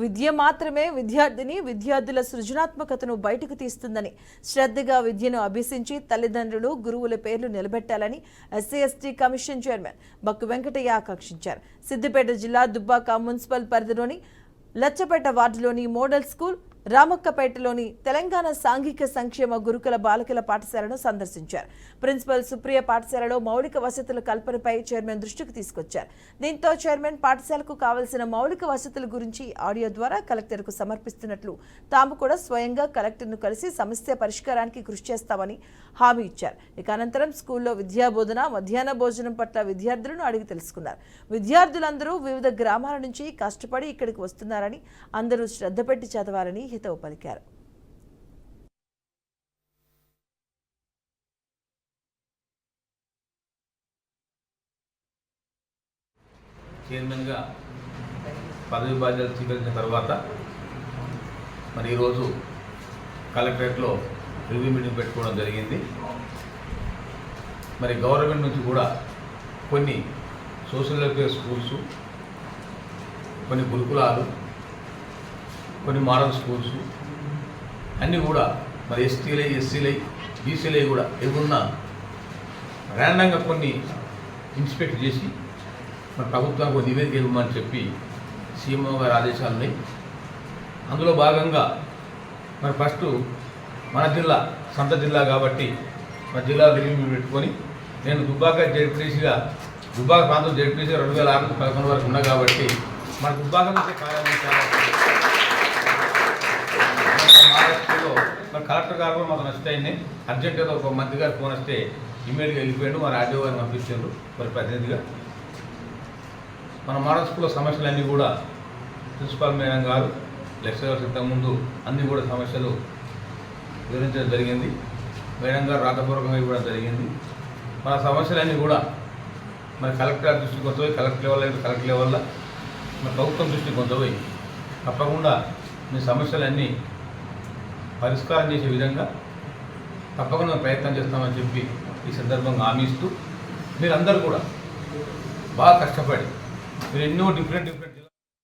విద్య మాత్రమే విద్యార్థుల సృజనాత్మకతను బయటకు తీస్తుందని, శ్రద్ధగా విద్యను అభ్యసించి తల్లిదండ్రులు, గురువుల పేర్లు నిలబెట్టాలని SC ST commission chairman Bakku Venkataiah ఆకాంక్షించారు. సిద్దిపేట జిల్లా దుబ్బాక మున్సిపల్ పరిధిలోని లచ్చపేట వార్డులోని మోడల్ స్కూల్, రామక్కపేటలోని తెలంగాణ సాంఘిక సంక్షేమ గురుకుల బాలికల పాఠశాలను సందర్శించారు. ప్రిన్సిపల్ సుప్రియ పాఠశాలలో మౌలిక వసతుల కల్పనపై చైర్మన్ దృష్టికి తీసుకొచ్చారు. దీంతో చైర్మన్ పాఠశాలకు కావలసిన మౌలిక వసతుల గురించి ఆడియో ద్వారా కలెక్టర్కు సమర్పిస్తున్నట్లు, తాము కూడా స్వయంగా కలెక్టర్ను కలిసి సమస్య పరిష్కారానికి కృషి చేస్తామని హామీ ఇచ్చారు. ఇక అనంతరం స్కూల్లో విద్యాబోధన, మధ్యాహ్న భోజనం పట్ల విద్యార్థులను అడిగి తెలుసుకున్నారు. విద్యార్థులందరూ వివిధ గ్రామాల నుంచి కష్టపడి ఇక్కడికి వస్తున్నారని, అందరూ శ్రద్ధ పెట్టి చదవాలని హితవు పలికారు. చైర్మన్గా పదవి బాధ్యతలు స్వీకరించిన తర్వాత మరి ఈరోజు కలెక్టరేట్లో రివ్యూ మీటింగ్ పెట్టుకోవడం జరిగింది. మరి గవర్నమెంట్ నుంచి కూడా కొన్ని సోషల్ వెల్ఫేర్ స్కూల్స్, కొన్ని గురుకులాలు, కొన్ని మోడల్ స్కూల్స్ అన్నీ కూడా మరి ఎస్టీలై, ఎస్సీలై, బీసీలై కూడా ఏమున్నా ర్యాండంగా కొన్ని ఇన్స్పెక్ట్ చేసి మన ప్రభుత్వానికి నివేదిక ఇవ్వమని చెప్పి సీఎంఓ గారి ఆదేశాలు ఉన్నాయి. అందులో భాగంగా మరి ఫస్ట్ మన జిల్లా సొంత జిల్లా కాబట్టి మన జిల్లా రివ్యూ పెట్టుకొని నేను దుబ్బాక జెడ్పీసీగా, దుబ్బాక ప్రాంతం జెడ్పీసీ 2006-11 వరకు ఉన్నా కాబట్టి మన దుబ్బాక నుంచి కార్యాలయం మహారాష్ట్రలో మరి కలెక్టర్ గారు కూడా మాకు నష్టం అయింది. అర్జెంటుగా ఒక మంత్రి గారు ఫోన్ వస్తే ఇమీడియట్గా వెళ్ళిపోయాడు. మరి ఆర్డీఓ గారిని పంపించారు మరి ప్రతినిధిగా. మన మోడల్ స్కూల్లో సమస్యలన్నీ కూడా ప్రిన్సిపాల్ మేడం గారు, లెక్చరర్స్ ఇంతకుముందు అన్నీ కూడా సమస్యలు వివరించడం జరిగింది. మేడం గారు రాతపూర్వకంగా ఇవ్వడం జరిగింది. మన సమస్యలన్నీ కూడా మరి కలెక్టర్ దృష్టికి కొంత పోయి, కలెక్టర్ లెవెల్లో మరి ప్రభుత్వం దృష్టికి కొంత పోయి తప్పకుండా మీ సమస్యలన్నీ పరిష్కారం చేసే విధంగా తప్పకుండా ప్రయత్నం చేస్తామని చెప్పి ఈ సందర్భంగా హామీ ఇస్తూ, మీరందరూ కూడా బాగా కష్టపడి మీరు ఎన్నో డిఫరెంట్